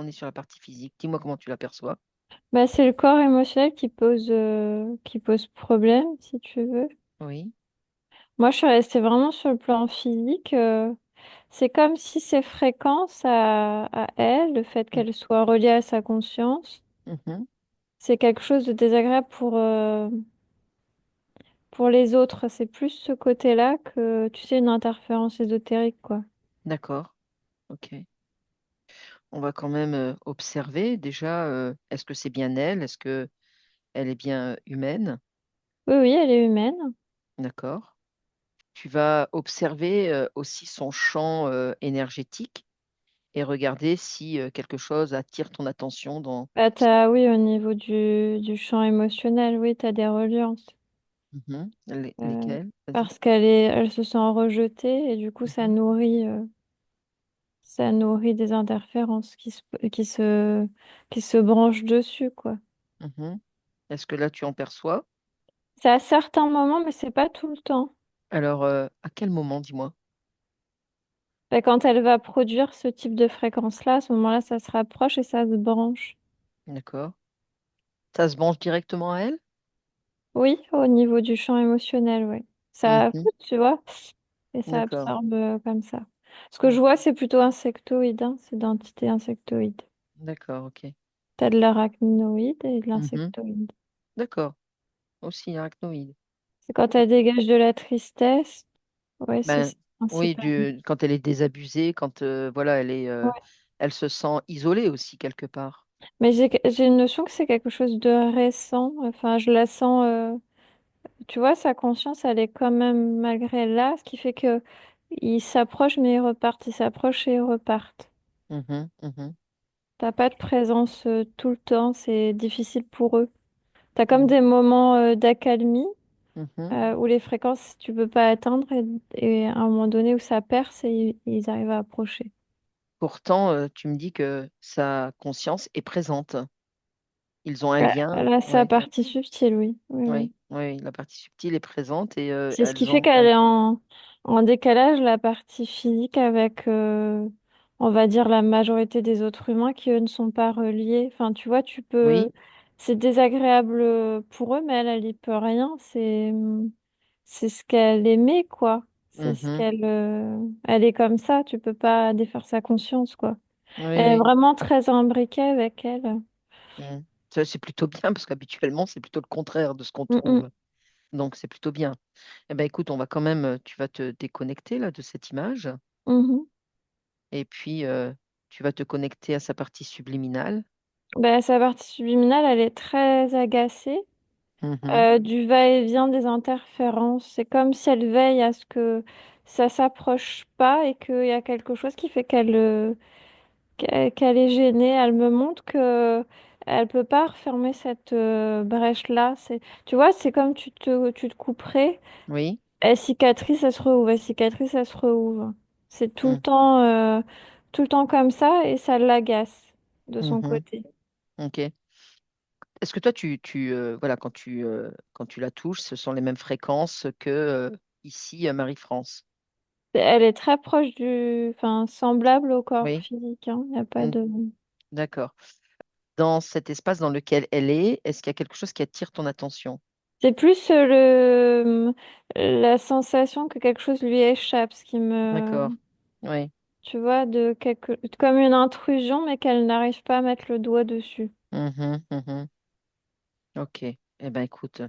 est sur la partie physique. Dis-moi comment tu l'aperçois. Bah, c'est le corps émotionnel qui pose problème, si tu veux. Oui. Moi, je suis restée vraiment sur le plan physique. C'est comme si ses fréquences à elle, le fait Mm. qu'elle soit reliée à sa conscience, Mhm. c'est quelque chose de désagréable pour les autres. C'est plus ce côté-là que, tu sais, une interférence ésotérique, quoi. D'accord. Ok. On va quand même observer déjà, est-ce que c'est bien elle? Est-ce que elle est bien humaine? Oui, oui, elle est humaine. D'accord. Tu vas observer aussi son champ énergétique et regarder si quelque chose attire ton attention dans Bah, son... oui, au niveau du champ émotionnel, oui, t'as des reliances. Mhm. Euh, Lesquels? Vas-y. Parce elle se sent rejetée et du coup, Mhm. ça nourrit des interférences qui se branchent dessus, quoi. Mhm. Est-ce que là tu en perçois? C'est à certains moments, mais c'est pas tout le temps. Alors, à quel moment, dis-moi? Bah, quand elle va produire ce type de fréquence-là, à ce moment-là, ça se rapproche et ça se branche. D'accord. Ça se branche directement à elle? Oui, au niveau du champ émotionnel, oui. Ça, Mhm. tu vois, et ça D'accord. absorbe comme ça. Ce que je Mm. vois, c'est plutôt insectoïde, hein, c'est d'entité insectoïde. D'accord, ok. T'as de l'arachnoïde et de Mhm. l'insectoïde. D'accord. Aussi arachnoïde. C'est quand Ok. elle dégage de la tristesse, ouais, c'est Ben, ça, oui, principalement. quand elle est désabusée, quand voilà, Ouais. elle se sent isolée aussi quelque part. Mais j'ai une notion que c'est quelque chose de récent. Enfin, je la sens, tu vois, sa conscience, elle est quand même malgré là, ce qui fait que ils s'approchent, mais ils repartent, ils s'approchent et ils repartent. Mhm, mhm, T'as pas de présence tout le temps, c'est difficile pour eux. T'as comme mhm, des moments d'accalmie mhm. où les fréquences, tu peux pas atteindre et à un moment donné où ça perce et ils arrivent à approcher. Pourtant, tu me dis que sa conscience est présente. Ils ont un Bah, lien. là, sa Oui, partie subtile, oui. Oui, oui. oui, oui. La partie subtile est présente et C'est ce qui elles fait ont qu'elle un... est en décalage, la partie physique, avec, on va dire, la majorité des autres humains qui, eux, ne sont pas reliés. Enfin, tu vois, tu peux... Oui. C'est désagréable pour eux, mais elle y peut rien. C'est ce qu'elle aimait, quoi. C'est ce Mhm. elle est comme ça, tu peux pas défaire sa conscience, quoi. Oui, Elle est oui. vraiment très imbriquée avec elle. Mhm. Ça, c'est plutôt bien parce qu'habituellement, c'est plutôt le contraire de ce qu'on Mm, mm. trouve. Donc, c'est plutôt bien. Eh ben, écoute, on va quand même, tu vas te déconnecter là de cette image Mhm. et puis tu vas te connecter à sa partie subliminale. Bah, sa partie subliminale, elle est très agacée. Mhm. Du va-et-vient des interférences. C'est comme si elle veille à ce que ça s'approche pas et qu'il y a quelque chose qui fait qu'elle est gênée. Elle me montre que elle peut pas refermer cette brèche-là. Tu vois, c'est comme tu te couperais. Oui. Elle cicatrise, elle se rouvre. Elle cicatrise, elle se rouvre. C'est Mm. tout le temps comme ça et ça l'agace de son Mhm. côté. Ok. Est-ce que toi, voilà, quand tu la touches, ce sont les mêmes fréquences que ici, à Marie-France? Elle est très proche enfin, semblable au corps Oui. physique, hein. Il n'y a pas Mm. de. D'accord. Dans cet espace dans lequel elle est-ce qu'il y a quelque chose qui attire ton attention? C'est plus la sensation que quelque chose lui échappe, ce qui me, D'accord. Oui. tu vois, comme une intrusion, mais qu'elle n'arrive pas à mettre le doigt dessus. Mhm, mhm. Ok. Eh ben, écoute.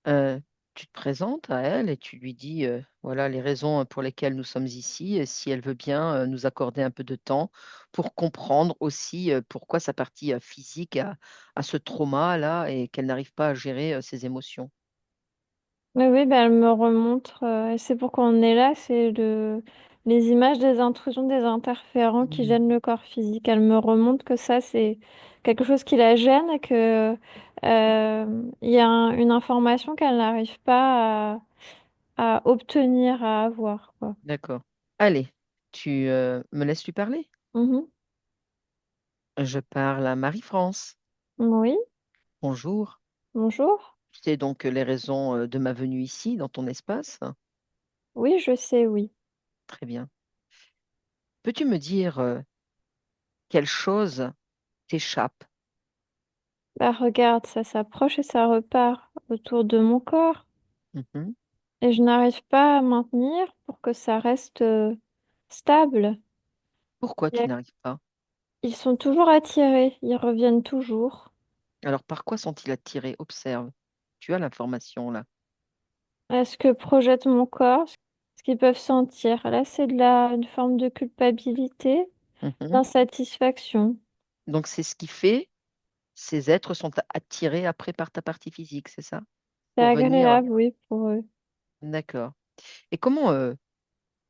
euh, Tu te présentes à elle et tu lui dis voilà les raisons pour lesquelles nous sommes ici, et si elle veut bien nous accorder un peu de temps pour comprendre aussi pourquoi sa partie physique a ce trauma-là et qu'elle n'arrive pas à gérer ses émotions. Oui, oui, bah, elle me remontre, et c'est pourquoi on est là, les images des intrusions, des interférents qui Mhm. gênent le corps physique. Elle me remonte que ça, c'est quelque chose qui la gêne et que il y a une information qu'elle n'arrive pas à obtenir, à avoir, quoi. D'accord. Allez, tu me laisses lui parler? Mhm. Je parle à Marie-France. Oui, Bonjour. bonjour. Tu sais donc les raisons de ma venue ici, dans ton espace? Oui, je sais, oui. Très bien. Peux-tu me dire quelle chose t'échappe. Bah regarde, ça s'approche et ça repart autour de mon corps. Mhm. Et je n'arrive pas à maintenir pour que ça reste stable. Pourquoi Il y tu a- n'arrives pas? Ils sont toujours attirés, ils reviennent toujours. Alors, par quoi sont-ils attirés? Observe. Tu as l'information là. Est-ce que projette mon corps, ce qu'ils peuvent sentir? Là, c'est une forme de culpabilité, Mhm. d'insatisfaction. Donc, c'est ce qui fait, ces êtres sont attirés après par ta partie physique, c'est ça? C'est Pour venir. agréable, oui, pour eux. D'accord. Et comment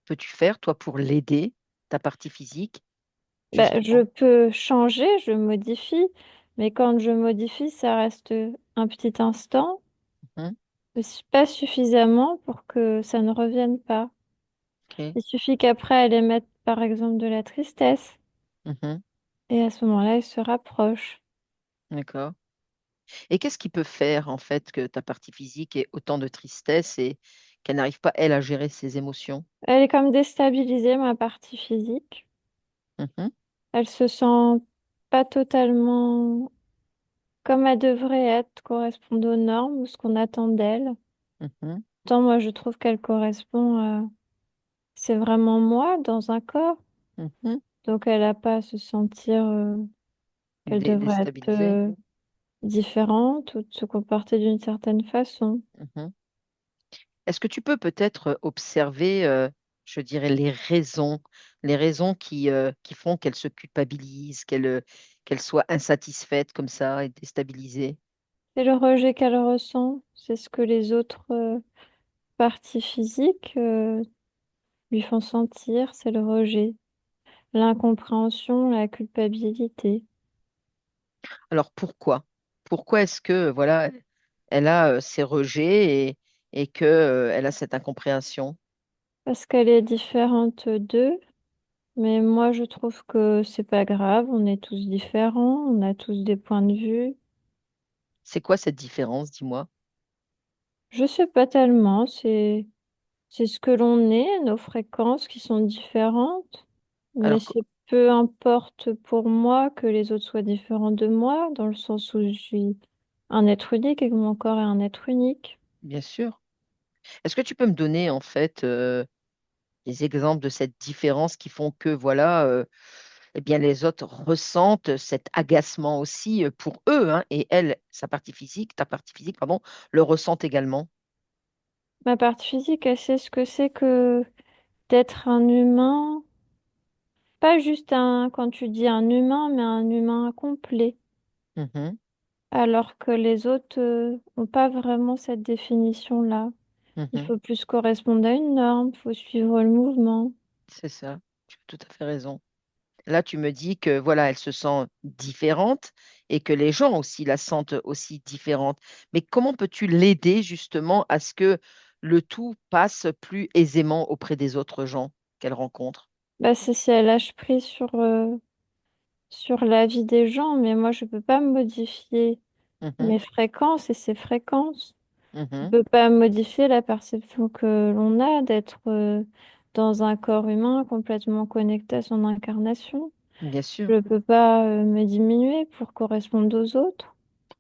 peux-tu faire, toi, pour l'aider, ta partie physique, Bah, je justement? peux changer, je modifie, mais quand je modifie, ça reste un petit instant, Mhm. pas suffisamment pour que ça ne revienne pas. Ok. Il suffit qu'après, elle émette, par exemple, de la tristesse, Mhm. et à ce moment-là, elle se rapproche. D'accord. Et qu'est-ce qui peut faire, en fait, que ta partie physique ait autant de tristesse et qu'elle n'arrive pas, elle, à gérer ses émotions? Elle est comme déstabilisée, ma partie physique. Mhm. Elle se sent pas totalement comme elle devrait être, correspondre aux normes ou ce qu'on attend d'elle. Mhm. Pourtant, moi, je trouve qu'elle correspond à... C'est vraiment moi dans un corps. Mhm. Donc, elle n'a pas à se sentir qu'elle devrait être Déstabilisée. différente ou de se comporter d'une certaine façon. Mhm. Est-ce que tu peux peut-être observer, je dirais, les raisons qui font qu'elle se culpabilise, qu'elle soit insatisfaite comme ça et déstabilisée? C'est le rejet qu'elle ressent. C'est ce que les autres parties physiques lui font sentir. C'est le rejet, l'incompréhension, la culpabilité. Alors pourquoi? Pourquoi est-ce que voilà, elle a ces rejets et que elle a cette incompréhension? Parce qu'elle est différente d'eux. Mais moi, je trouve que c'est pas grave. On est tous différents. On a tous des points de vue. C'est quoi cette différence, dis-moi? Je sais pas tellement. C'est ce que l'on est, nos fréquences qui sont différentes. Mais Alors, c'est peu importe pour moi que les autres soient différents de moi, dans le sens où je suis un être unique et que mon corps est un être unique. bien sûr. Est-ce que tu peux me donner en fait des exemples de cette différence qui font que voilà, eh bien les autres ressentent cet agacement aussi pour eux, hein, et elle, sa partie physique, ta partie physique, pardon, le ressentent également. Ma partie physique, elle sait ce que c'est que d'être un humain, pas juste quand tu dis un humain, mais un humain complet. Mhm, Alors que les autres n'ont pas vraiment cette définition-là. Il mhm. faut plus correspondre à une norme, il faut suivre le mouvement. C'est ça, tu as tout à fait raison. Là, tu me dis que voilà, elle se sent différente et que les gens aussi la sentent aussi différente. Mais comment peux-tu l'aider justement à ce que le tout passe plus aisément auprès des autres gens qu'elle rencontre? Bah, c'est si elle lâche prise sur la vie des gens, mais moi je peux pas modifier Mhm, mes fréquences et ses fréquences. Je mhm. peux pas modifier la perception que l'on a d'être dans un corps humain complètement connecté à son incarnation. Bien sûr. Je peux pas me diminuer pour correspondre aux autres.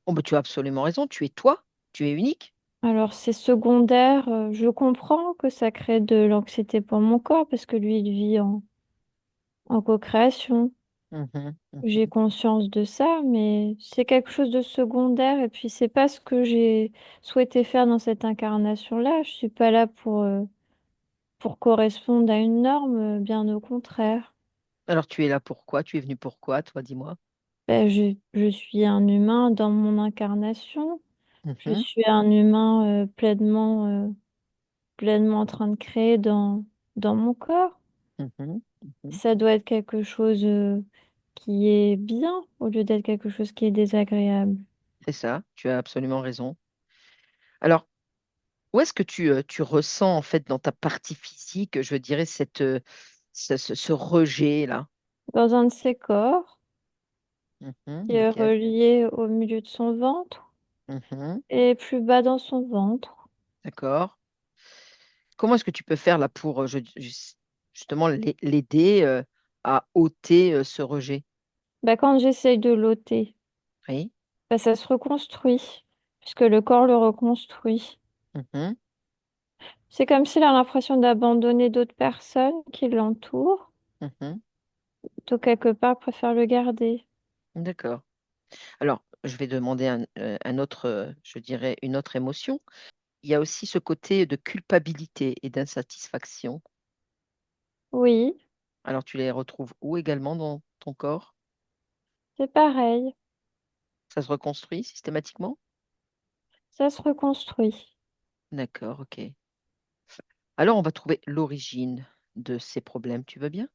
Oh, bah, tu as absolument raison, tu es toi, tu es unique. Alors c'est secondaire, je comprends que ça crée de l'anxiété pour mon corps parce que lui il vit en co-création. Mhm, J'ai mhm. conscience de ça, mais c'est quelque chose de secondaire et puis c'est pas ce que j'ai souhaité faire dans cette incarnation-là. Je suis pas là pour correspondre à une norme, bien au contraire. Alors, tu es là pourquoi? Tu es venu pourquoi, toi, dis-moi? Ben, je suis un humain dans mon incarnation. Je Mhm, suis un humain pleinement en train de créer dans mon corps. mhm, mhm. Ça doit être quelque chose qui est bien au lieu d'être quelque chose qui est désagréable. C'est ça, tu as absolument raison. Alors, où est-ce que tu ressens, en fait, dans ta partie physique, je dirais, ce rejet-là? Dans un de ses corps, Mhm, qui est lequel? relié au milieu de son ventre Mhm, et plus bas dans son ventre. d'accord. Comment est-ce que tu peux faire là pour justement l'aider à ôter ce rejet? Bah, quand j'essaye de l'ôter, Oui. bah, ça se reconstruit, puisque le corps le reconstruit. Mhm, C'est comme s'il a l'impression d'abandonner d'autres personnes qui l'entourent, mhm. donc quelque part préfère le garder. D'accord. Alors, je vais demander un autre, je dirais, une autre émotion. Il y a aussi ce côté de culpabilité et d'insatisfaction. Oui, Alors, tu les retrouves où également dans ton corps? c'est pareil, Ça se reconstruit systématiquement? ça se reconstruit. D'accord, ok. Alors, on va trouver l'origine de ces problèmes. Tu veux bien?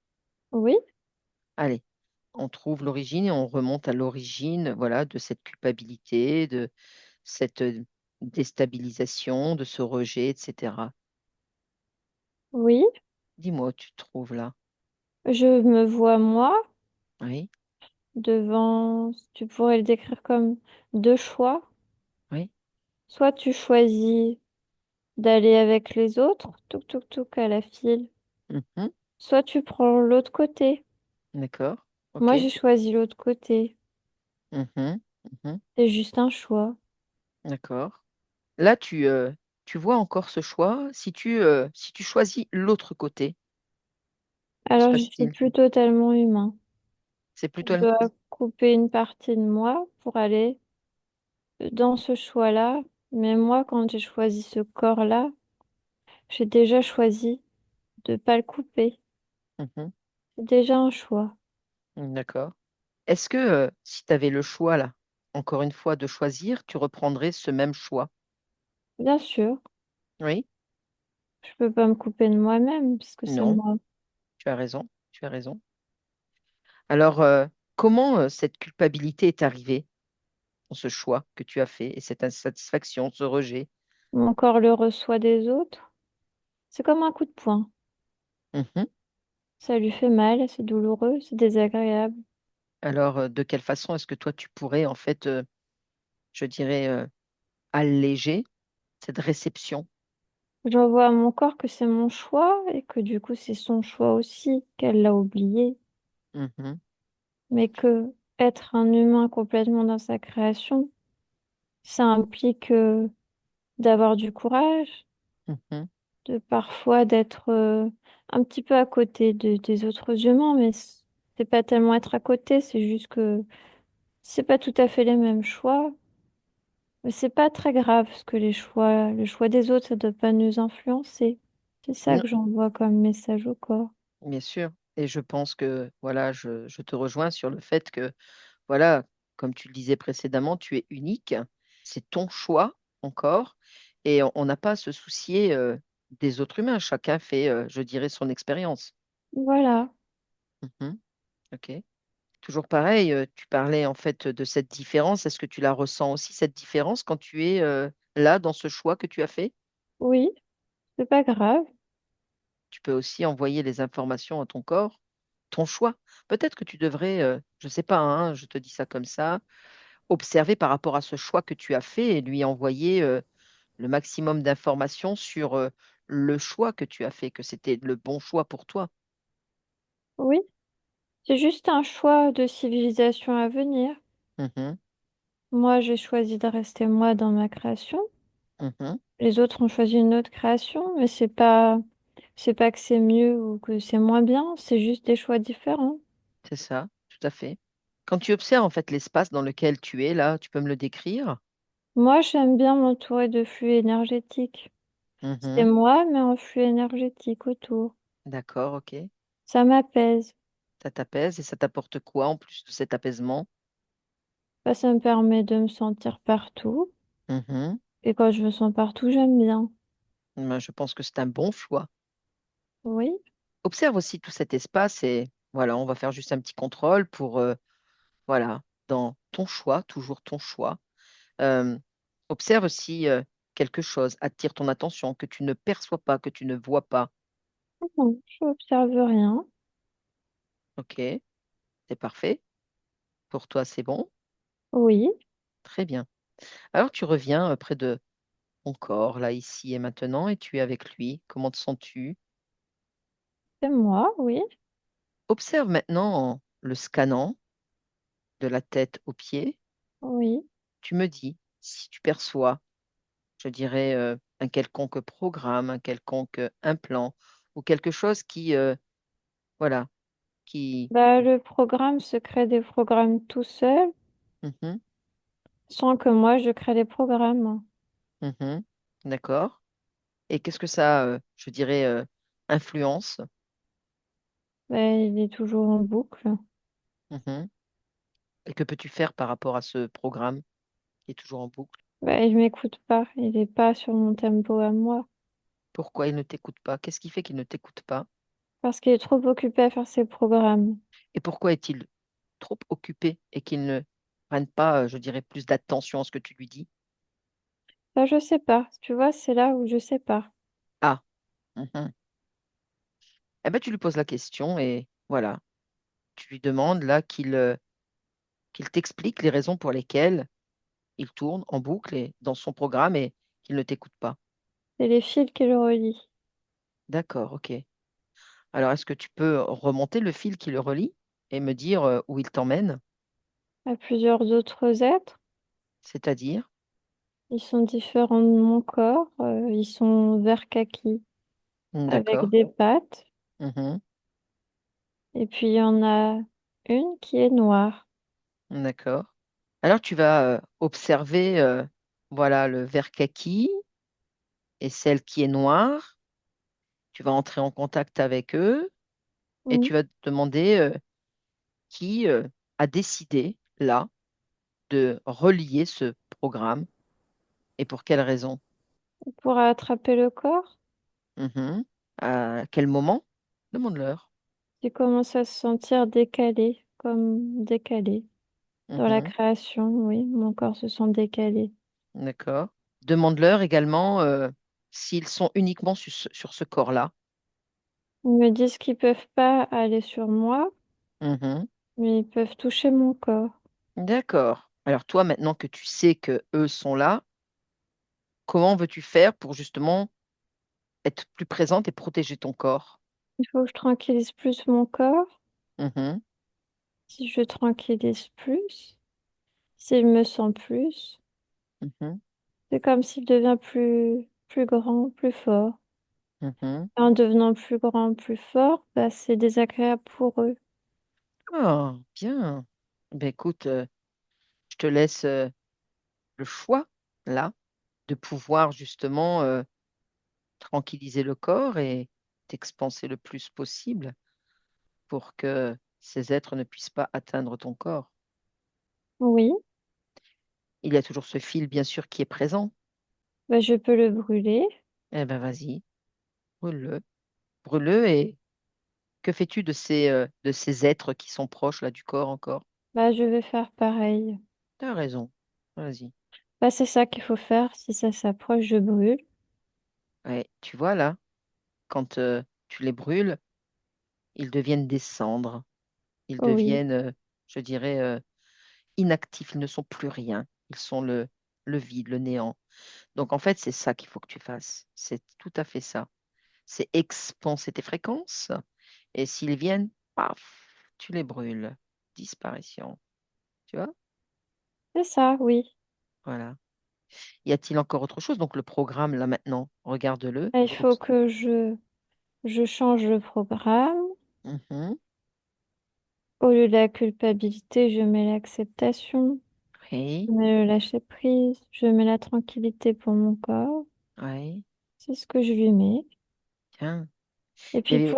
Oui, Allez, on trouve l'origine et on remonte à l'origine, voilà, de cette culpabilité, de cette déstabilisation, de ce rejet, etc. oui, Dis-moi où tu te trouves là. je me vois moi Oui, devant, tu pourrais le décrire comme deux choix. oui. Soit tu choisis d'aller avec les autres, touk touk touk à la file, Mhm, soit tu prends l'autre côté. d'accord, Moi, ok. j'ai choisi l'autre côté. Mhm, mhm, C'est juste un choix. d'accord. Là, tu vois encore ce choix. Si tu choisis l'autre côté, que se Alors, c'est passe-t-il? plus totalement humain. C'est Je plutôt... dois couper une partie de moi pour aller dans ce choix-là. Mais moi, quand j'ai choisi ce corps-là, j'ai déjà choisi de pas le couper. Mhm, C'est déjà un choix. d'accord. Est-ce que si tu avais le choix, là, encore une fois, de choisir, tu reprendrais ce même choix? Bien sûr, Oui? je peux pas me couper de moi-même puisque c'est Non, moi. tu as raison, tu as raison. Alors, comment cette culpabilité est arrivée dans ce choix que tu as fait et cette insatisfaction, ce rejet? Mon corps le reçoit des autres. C'est comme un coup de poing. Mhm. Ça lui fait mal, c'est douloureux, c'est désagréable. Alors, de quelle façon est-ce que toi, tu pourrais, en fait, je dirais, alléger cette réception? J'envoie à mon corps que c'est mon choix et que du coup c'est son choix aussi, qu'elle l'a oublié. Mhm, Mais que être un humain complètement dans sa création, ça implique d'avoir du courage, mhm. de parfois d'être un petit peu à côté des autres humains, mais c'est pas tellement être à côté, c'est juste que c'est pas tout à fait les mêmes choix. Mais c'est pas très grave parce que le choix des autres, ça doit pas nous influencer. C'est ça Non, que j'envoie comme message au corps. bien sûr. Et je pense que, voilà, je te rejoins sur le fait que, voilà, comme tu le disais précédemment, tu es unique. C'est ton choix encore. Et on n'a pas à se soucier des autres humains. Chacun fait, je dirais, son expérience. Voilà. Mhm, ok. Toujours pareil, tu parlais en fait de cette différence. Est-ce que tu la ressens aussi, cette différence, quand tu es là dans ce choix que tu as fait? Oui, c'est pas grave. Tu peux aussi envoyer les informations à ton corps, ton choix. Peut-être que tu devrais, je ne sais pas, hein, je te dis ça comme ça, observer par rapport à ce choix que tu as fait et lui envoyer le maximum d'informations sur le choix que tu as fait, que c'était le bon choix pour toi. Oui, c'est juste un choix de civilisation à venir. Mhm, Moi, j'ai choisi de rester moi dans ma création. mhm, Les autres ont choisi une autre création, mais c'est pas que c'est mieux ou que c'est moins bien, c'est juste des choix différents. c'est ça, tout à fait. Quand tu observes en fait l'espace dans lequel tu es là, tu peux me le décrire? Moi, j'aime bien m'entourer de flux énergétiques. C'est Mhm. moi, mais un flux énergétique autour. D'accord, ok. Ça m'apaise. Ça t'apaise et ça t'apporte quoi en plus de cet apaisement? Bah, ça me permet de me sentir partout. Mhm. Et quand je me sens partout, j'aime bien. Ben, je pense que c'est un bon choix. Oui, Observe aussi tout cet espace et voilà, on va faire juste un petit contrôle pour, voilà, dans ton choix, toujours ton choix. Euh, observe aussi quelque chose, attire ton attention, que tu ne perçois pas, que tu ne vois pas. non, je n'observe rien. Ok, c'est parfait. Pour toi, c'est bon. Oui, Très bien. Alors, tu reviens près de ton corps, là, ici et maintenant, et tu es avec lui. Comment te sens-tu? c'est moi, oui. Observe maintenant en le scannant. de la tête aux pieds, Oui. tu me dis si tu perçois, je dirais, un quelconque programme, un quelconque implant ou quelque chose qui, voilà, qui... Bah, le programme se crée des programmes tout seul, Mhm, sans que moi je crée les programmes. mhm, d'accord. Et qu'est-ce que ça, je dirais, influence? Bah, il est toujours en boucle. Mhm. Et que peux-tu faire par rapport à ce programme qui est toujours en boucle? Bah, il m'écoute pas. Il est pas sur mon tempo à moi. Pourquoi il ne t'écoute pas? Qu'est-ce qui fait qu'il ne t'écoute pas? Parce qu'il est trop occupé à faire ses programmes. Et pourquoi est-il trop occupé et qu'il ne prenne pas, je dirais, plus d'attention à ce que tu lui dis? Bah, je sais pas. Tu vois, c'est là où je sais pas. Ah, mhm. Eh ben, tu lui poses la question et voilà, tu lui demandes là qu'il t'explique les raisons pour lesquelles il tourne en boucle et dans son programme et qu'il ne t'écoute pas. C'est les fils qui le relient D'accord, ok. Alors, est-ce que tu peux remonter le fil qui le relie et me dire où il t'emmène? à plusieurs autres êtres. C'est-à-dire? Ils sont différents de mon corps. Ils sont vert kaki avec D'accord. des pattes. Mhm. Et puis il y en a une qui est noire. D'accord. Alors, tu vas observer voilà, le vert kaki et celle qui est noire. Tu vas entrer en contact avec eux et Mm. tu vas te demander qui a décidé là de relier ce programme et pour quelle raison. Pour attraper le corps, Mhm. À quel moment? Demande-leur. tu commences à se sentir décalé, comme décalé. Dans la Mhm. création, oui, mon corps se sent décalé. D'accord. Demande-leur également s'ils sont uniquement sur ce corps-là. Ils me disent qu'ils peuvent pas aller sur moi, Mhm. mais ils peuvent toucher mon corps. D'accord. Alors toi, maintenant que tu sais que eux sont là, comment veux-tu faire pour justement être plus présente et protéger ton corps? Il faut que je tranquillise plus mon corps. Mhm. Si je tranquillise plus, s'il me sent plus, Mhm. c'est comme s'il devient plus grand, plus fort. Mhm. Et en devenant plus grand, plus fort, bah, c'est désagréable pour eux. Ah, bien. Ben écoute, je te laisse le choix là de pouvoir justement tranquilliser le corps et t'expanser le plus possible pour que ces êtres ne puissent pas atteindre ton corps. Oui, Il y a toujours ce fil, bien sûr, qui est présent. bah, je peux le brûler. Eh ben vas-y, brûle-le. Brûle-le et que fais-tu de ces êtres qui sont proches là du corps encore? Bah, je vais faire pareil. Tu as raison. Vas-y. Bah, c'est ça qu'il faut faire. Si ça s'approche, je brûle. Ouais, tu vois là, quand tu les brûles, ils deviennent des cendres. Ils Oui, deviennent, je dirais, inactifs. Ils ne sont plus rien. Ils sont le vide, le néant. Donc en fait, c'est ça qu'il faut que tu fasses. C'est tout à fait ça. C'est expanser tes fréquences. Et s'ils viennent, paf, tu les brûles. Disparition. Tu vois? c'est ça, oui. Voilà. Y a-t-il encore autre chose? Donc le programme, là maintenant, regarde-le. Bah, il faut que je change le programme. Mhm. Au lieu de la culpabilité, je mets l'acceptation. Oui, Je mets le lâcher prise. Je mets la tranquillité pour mon corps. oui, C'est ce que je lui mets. tiens. Et Il y puis avait...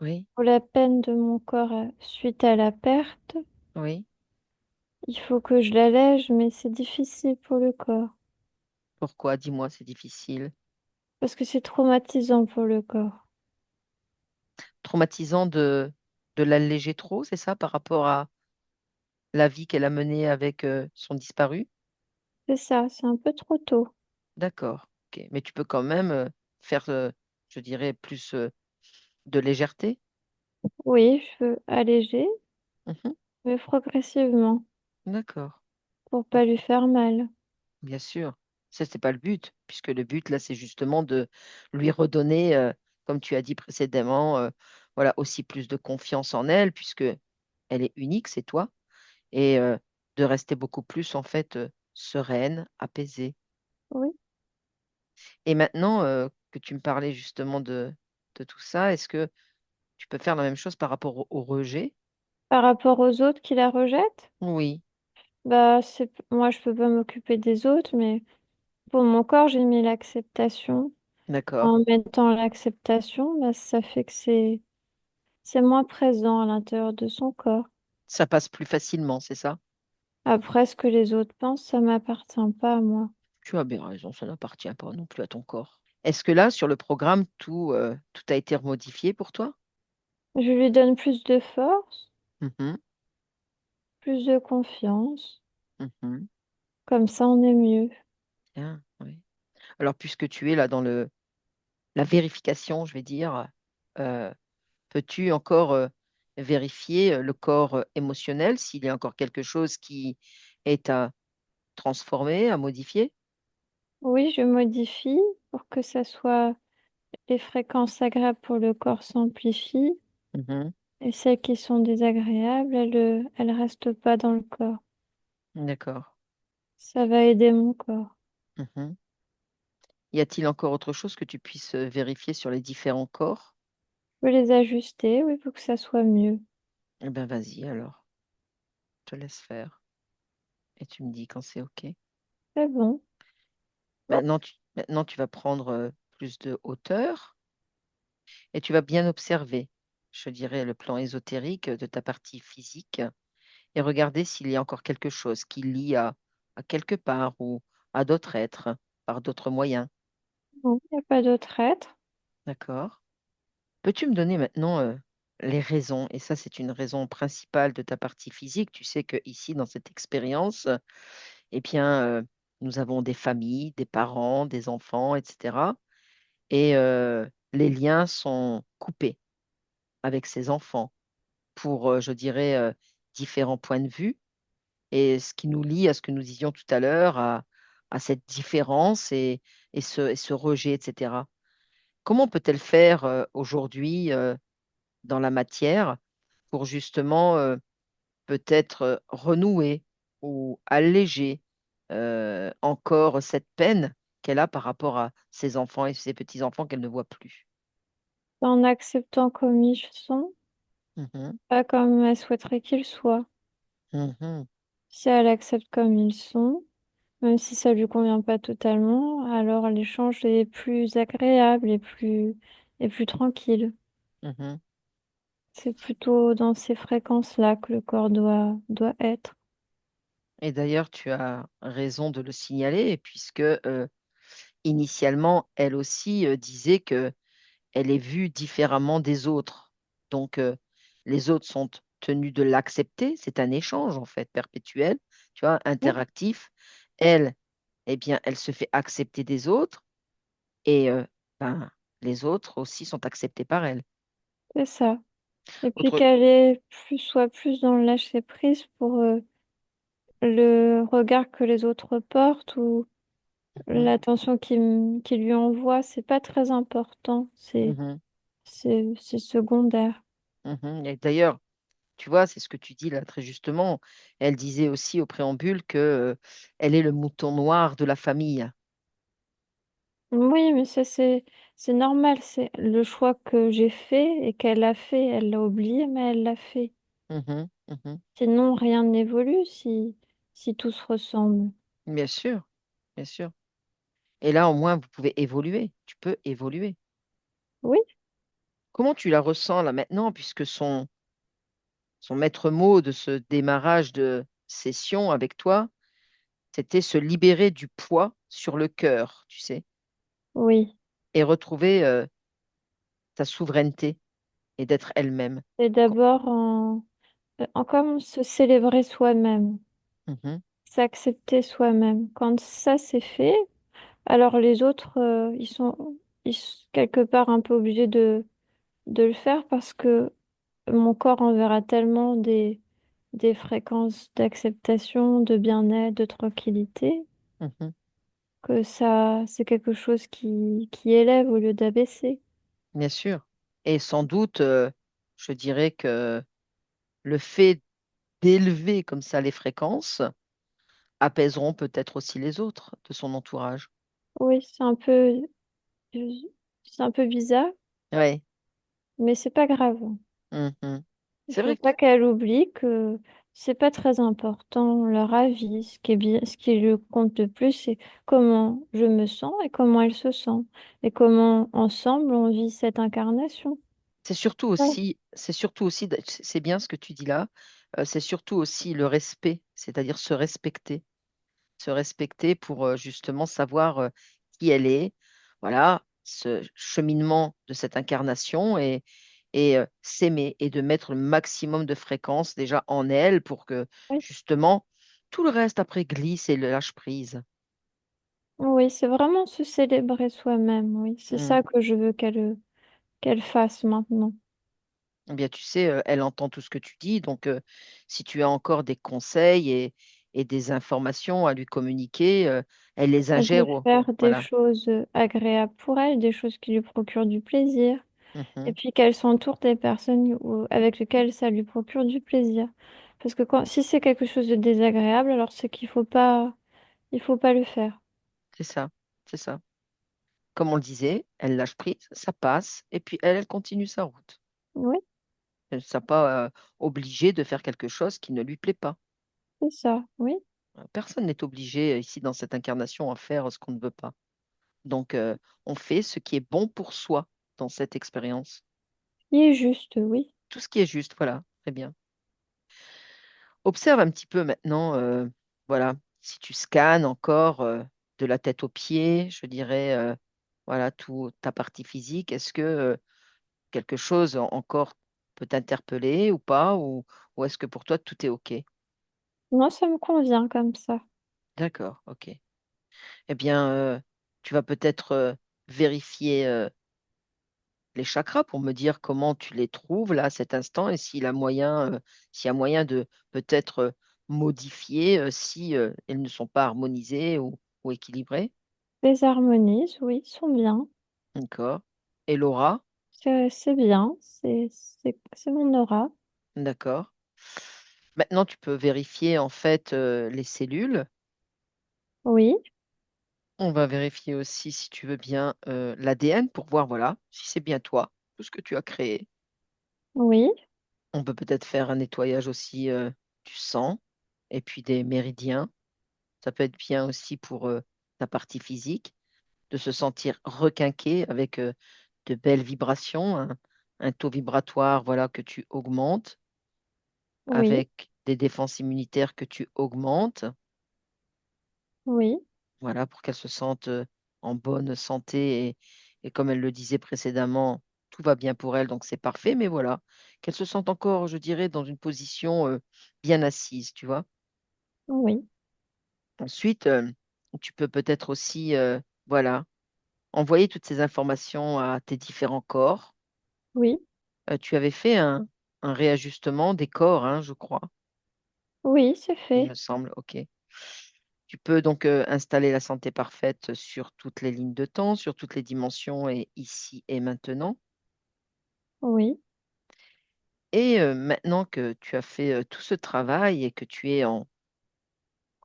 Oui, pour la peine de mon corps suite à la perte, oui. il faut que je l'allège, mais c'est difficile pour le corps. Pourquoi? Dis-moi, c'est difficile. Parce que c'est traumatisant pour le corps. Traumatisant de l'alléger trop, c'est ça, par rapport à la vie qu'elle a menée avec son disparu? C'est ça, c'est un peu trop tôt. D'accord. Ok. Mais tu peux quand même faire, je dirais, plus de légèreté. Oui, je veux alléger, Mhm. mais progressivement, D'accord. pour Ok. pas lui faire mal. Bien sûr. Ça, c'est pas le but, puisque le but, là, c'est justement de lui redonner, comme tu as dit précédemment, voilà, aussi plus de confiance en elle, puisque elle est unique, c'est toi. et de rester beaucoup plus en fait sereine, apaisée. Oui. Et maintenant que tu me parlais justement de tout ça, est-ce que tu peux faire la même chose par rapport au rejet? Par rapport aux autres qui la rejettent, Oui, bah moi je peux pas m'occuper des autres, mais pour mon corps, j'ai mis l'acceptation. d'accord. En mettant l'acceptation, bah, ça fait que c'est moins présent à l'intérieur de son corps. Ça passe plus facilement, c'est ça? Après, ce que les autres pensent, ça m'appartient pas à moi. Tu as bien raison, ça n'appartient pas non plus à ton corps. Est-ce que là, sur le programme, tout a été remodifié pour toi? Je lui donne plus de force, Mhm, plus de confiance. mhm. Comme ça, on est mieux. Bien, oui. Alors, puisque tu es là dans la vérification, je vais dire, euh, peux-tu encore vérifier le corps émotionnel, s'il y a encore quelque chose qui est à transformer, à modifier? Oui, je modifie pour que ça soit les fréquences agréables pour le corps s'amplifient Mhm, et celles qui sont désagréables, elles restent pas dans le corps. d'accord. Ça va aider mon corps. Mhm. Y a-t-il encore autre chose que tu puisses vérifier sur les différents corps? Je peux les ajuster, oui, pour que ça soit mieux. Eh bien, vas-y alors, je te laisse faire et tu me dis quand c'est OK. C'est bon. Maintenant, tu vas prendre plus de hauteur et tu vas bien observer, je dirais, le plan ésotérique de ta partie physique et regarder s'il y a encore quelque chose qui lie à quelque part ou à d'autres êtres par d'autres moyens. Bon, il n'y a pas d'autre être. D'accord? Peux-tu me donner maintenant les raisons? Et ça, c'est une raison principale de ta partie physique. Tu sais que ici, dans cette expérience, eh bien, nous avons des familles, des parents, des enfants, etc. Et les liens sont coupés avec ces enfants pour, je dirais, différents points de vue. Et ce qui nous lie à ce que nous disions tout à l'heure, à cette différence et ce rejet, etc. Comment peut-elle faire aujourd'hui dans la matière pour justement peut-être renouer ou alléger encore cette peine qu'elle a par rapport à ses enfants et ses petits-enfants qu'elle ne voit plus? En acceptant comme ils sont, Mhm, pas comme elle souhaiterait qu'ils soient. mhm, Si elle accepte comme ils sont, même si ça lui convient pas totalement, alors l'échange est plus agréable et plus tranquille. mhm. C'est plutôt dans ces fréquences-là que le corps doit être. Et d'ailleurs, tu as raison de le signaler, puisque initialement, elle aussi disait que elle est vue différemment des autres. Donc, les autres sont tenus de l'accepter. C'est un échange, en fait, perpétuel, tu vois, Oui, interactif. Elle, eh bien, elle se fait accepter des autres et ben, les autres aussi sont acceptés par elle. c'est ça. Et puis Autre... qu'elle est soit plus dans le lâcher prise pour le regard que les autres portent ou Mhm, l'attention qu'ils lui envoient, c'est pas très important. mhm, C'est secondaire. mhm. Et d'ailleurs, tu vois, c'est ce que tu dis là très justement. Elle disait aussi au préambule que elle est le mouton noir de la famille. Oui, mais c'est normal. C'est le choix que j'ai fait et qu'elle a fait. Elle l'a oublié, mais elle l'a fait. Mhm, mhm. Sinon, rien n'évolue si tout se ressemble. Bien sûr, bien sûr. Et là, au moins, vous pouvez évoluer. Tu peux évoluer. Oui, Comment tu la ressens là maintenant, puisque son maître mot de ce démarrage de session avec toi, c'était se libérer du poids sur le cœur, tu sais, oui. et retrouver ta souveraineté et d'être elle-même. C'est Co- d'abord en comme se célébrer soi-même, Mhm, s'accepter soi-même. Quand ça c'est fait, alors les autres, quelque part un peu obligés de le faire parce que mon corps enverra tellement des fréquences d'acceptation, de bien-être, de tranquillité, mhm. que ça, c'est quelque chose qui élève au lieu d'abaisser. Bien sûr. Et sans doute, je dirais que le fait d'élever comme ça les fréquences apaiseront peut-être aussi les autres de son entourage. Oui, c'est un peu bizarre, Ouais. mais c'est pas grave. Mhm. Il C'est faut vrai que pas qu'elle oublie que c'est pas très important leur avis. Ce qui est bien, ce qui lui compte le plus, c'est comment je me sens et comment elle se sent et comment ensemble on vit cette incarnation. Ouais. c'est surtout aussi, c'est bien ce que tu dis là, c'est surtout aussi le respect, c'est-à-dire se respecter pour justement savoir qui elle est, voilà, ce cheminement de cette incarnation et s'aimer et de mettre le maximum de fréquence déjà en elle pour que Oui, justement tout le reste après glisse et le lâche prise. oui, c'est vraiment se célébrer soi-même. Oui, c'est Mm. ça que je veux qu'elle fasse maintenant. Eh bien, tu sais, elle entend tout ce que tu dis, donc si tu as encore des conseils et des informations à lui communiquer, elle les Elle peut ingère. faire des Voilà. choses agréables pour elle, des choses qui lui procurent du plaisir. Et Mhm. puis qu'elle s'entoure des personnes avec lesquelles ça lui procure du plaisir. Parce que si c'est quelque chose de désagréable, alors c'est il faut pas le faire. C'est ça, c'est ça. Comme on le disait, elle lâche prise, ça passe, et puis elle, elle continue sa route. Oui, Elle ne sera pas obligée de faire quelque chose qui ne lui plaît pas. c'est ça, oui. Personne n'est obligé ici dans cette incarnation à faire ce qu'on ne veut pas. Donc, on fait ce qui est bon pour soi dans cette expérience. Il est juste, oui. Tout ce qui est juste, voilà, très bien. Observe un petit peu maintenant, voilà, si tu scannes encore de la tête aux pieds, je dirais, voilà, toute ta partie physique, est-ce que quelque chose encore peut t'interpeller ou pas, ou est-ce que pour toi tout est OK? Moi, ça me convient comme ça. D'accord, OK. Eh bien, tu vas peut-être vérifier les chakras pour me dire comment tu les trouves là à cet instant et s'il y a moyen de peut-être modifier si elles ne sont pas harmonisées ou équilibrées. Les harmonies, oui, sont bien. D'accord. Et l'aura, C'est bien, c'est mon aura. d'accord. Maintenant, tu peux vérifier en fait les cellules. Oui, On va vérifier aussi, si tu veux bien, l'ADN pour voir, voilà, si c'est bien toi, tout ce que tu as créé. oui, On peut peut-être faire un nettoyage aussi du sang et puis des méridiens. Ça peut être bien aussi pour ta partie physique, de se sentir requinqué avec de belles vibrations, un taux vibratoire, voilà, que tu augmentes, oui, avec des défenses immunitaires que tu augmentes, oui, voilà, pour qu'elle se sente en bonne santé et comme elle le disait précédemment, tout va bien pour elle, donc c'est parfait, mais voilà, qu'elle se sente encore, je dirais, dans une position bien assise, tu vois. oui, Ensuite, tu peux peut-être aussi, voilà, envoyer toutes ces informations à tes différents corps. oui, Tu avais fait un réajustement des corps, hein, je crois, oui, c'est il me fait. semble. OK. Tu peux donc installer la santé parfaite sur toutes les lignes de temps, sur toutes les dimensions et ici et maintenant. Oui, Et maintenant que tu as fait tout ce travail et que tu es en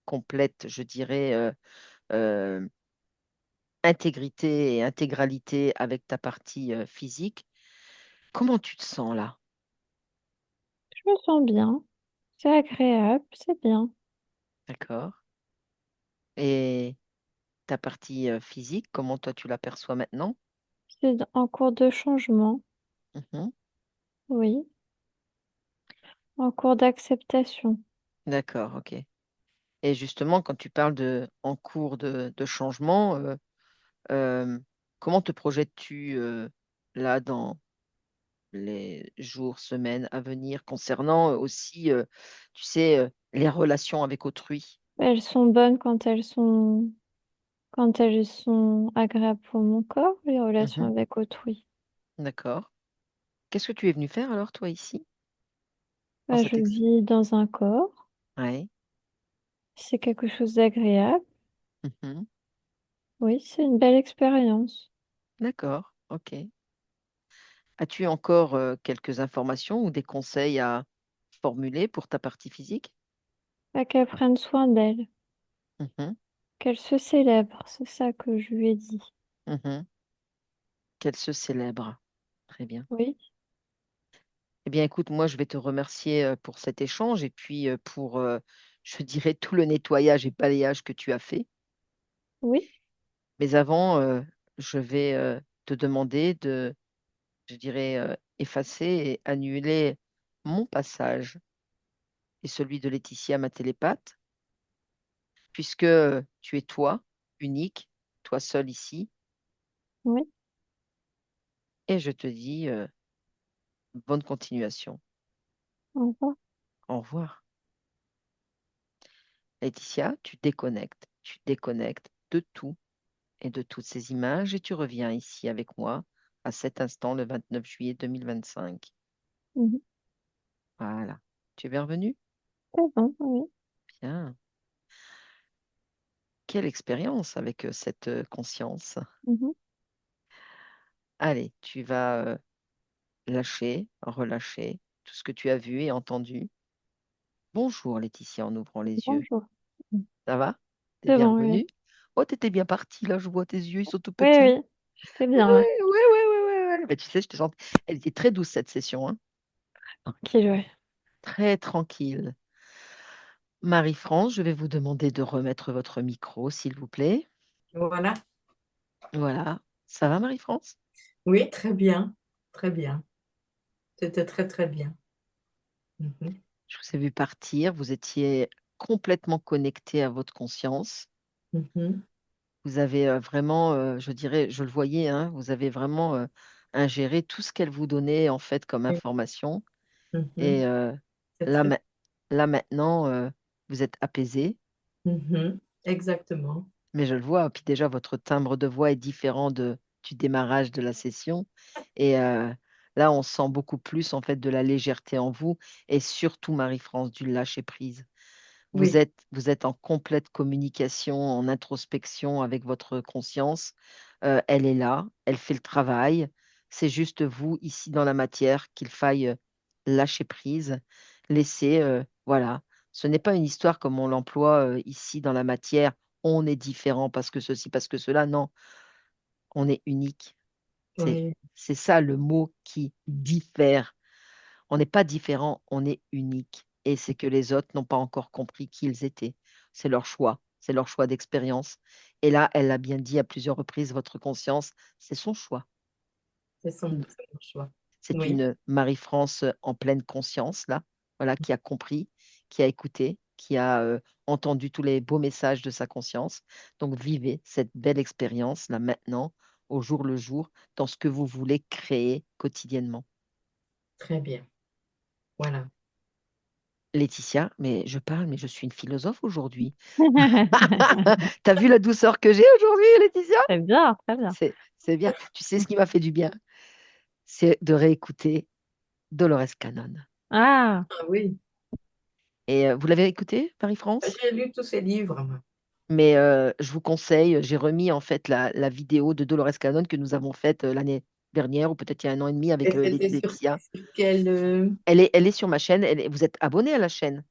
complète, je dirais, euh, intégrité et intégralité avec ta partie physique, comment tu te sens là? je me sens bien. C'est agréable, c'est bien. D'accord? Et ta partie physique, comment toi tu l'aperçois maintenant? C'est en cours de changement. Mhm. Oui, en cours d'acceptation. D'accord, ok. Et justement, quand tu parles de en cours de changement, euh, comment te projettes-tu là dans les jours, semaines à venir concernant aussi, tu sais, les relations avec autrui? Elles sont bonnes quand elles sont agréables pour mon corps, les relations Mhm. avec autrui. D'accord. Qu'est-ce que tu es venu faire alors, toi, ici, dans Je vis dans un corps, Ouais. c'est quelque chose d'agréable. Mhm. Oui, c'est une belle expérience. D'accord, ok. As-tu encore quelques informations ou des conseils formuler pour ta partie physique? Pas qu'elle prenne soin d'elle, Mhm, qu'elle se célèbre, c'est ça que je lui ai dit. mhm. Qu'elle se célèbre. Très bien. Oui, Eh bien, écoute, moi, je vais te remercier pour cet échange et puis pour, je dirais, tout le nettoyage et balayage que tu as fait. oui, Mais avant, je vais te demander de, je dirais, effacer et annuler mon passage et celui de Laetitia, ma télépathe, puisque tu es toi, unique, toi seul ici, oui, et je te dis bonne continuation. au revoir. Au revoir. Laetitia, tu déconnectes de tout et de toutes ces images et tu reviens ici avec moi à cet instant, le 29 juillet 2025. Mhm. Voilà. Tu es bienvenue? C'est bon, oui. Bien. Quelle expérience avec cette conscience. Mhm. Allez, tu vas lâcher, relâcher tout ce que tu as vu et entendu. Bonjour Laetitia en ouvrant les yeux. Bonjour. Mhm. Ça va? T'es C'est bien bon, oui. revenue? Oh, t'étais bien partie là, je vois tes yeux, ils sont tout Oui, petits. oui, j'étais Ouais, bien, ouais. ouais, ouais, ouais, ouais, ouais. Mais tu sais, je te sens. Elle était très douce cette session, hein. Tranquille, ouais. Très tranquille. Marie-France, je vais vous demander de remettre votre micro, s'il vous plaît. Voilà. Voilà. Ça va, Marie-France? Oui, très bien. Très bien. C'était très, très bien. Mhm. Je vous ai vu partir. Vous étiez complètement connecté à votre conscience. Mhm. Vous avez vraiment, je dirais, je le voyais, hein, vous avez vraiment ingéré tout ce qu'elle vous donnait en fait comme Oui. information. Mhm. Et C'est là, très. là maintenant, vous êtes apaisé. Mhm. Exactement. Mais je le vois. Puis déjà, votre timbre de voix est différent du démarrage de la session. Et là, on sent beaucoup plus en fait de la légèreté en vous et surtout, Marie-France, du lâcher prise. Oui. Vous êtes en complète communication, en introspection avec votre conscience. Elle est là, elle fait le travail. C'est juste vous, ici dans la matière, qu'il faille lâcher prise, laisser, voilà. Ce n'est pas une histoire comme on l'emploie ici dans la matière. On est différent parce que ceci, parce que cela. Non, on est unique. On C'est, est. c'est ça le mot qui diffère. On n'est pas différent, on est unique. Et c'est que les autres n'ont pas encore compris qui ils étaient. C'est leur choix d'expérience. Et là, elle l'a bien dit à plusieurs reprises, votre conscience, c'est son choix. C'est mon choix. C'est Oui. une Marie-France en pleine conscience, là, voilà, qui a compris, qui a écouté, qui a entendu tous les beaux messages de sa conscience. Donc, vivez cette belle expérience, là, maintenant, au jour le jour, dans ce que vous voulez créer quotidiennement. Très bien. Voilà. Laetitia, mais je parle, mais je suis une philosophe aujourd'hui. T'as vu la douceur que j'ai aujourd'hui, Laetitia? C'est bien, très bien. C'est bien. Tu sais ce qui m'a fait du bien? C'est de réécouter Dolores Cannon. Ah, Ah oui. Et vous l'avez écouté, Marie-France? J'ai lu tous ces livres, moi. Mais je vous conseille, j'ai remis en fait la vidéo de Dolores Cannon que nous avons faite l'année dernière ou peut-être il y a un an et demi avec Et c'était Laetitia. sur quel. Elle est sur ma chaîne, vous êtes abonné à la chaîne.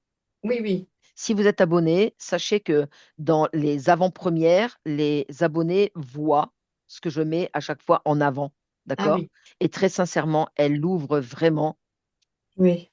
Oui, oui. Si vous êtes abonné, sachez que dans les avant-premières, les abonnés voient ce que je mets à chaque fois en avant. Ah D'accord? oui. Et très sincèrement, elle l'ouvre vraiment Oui.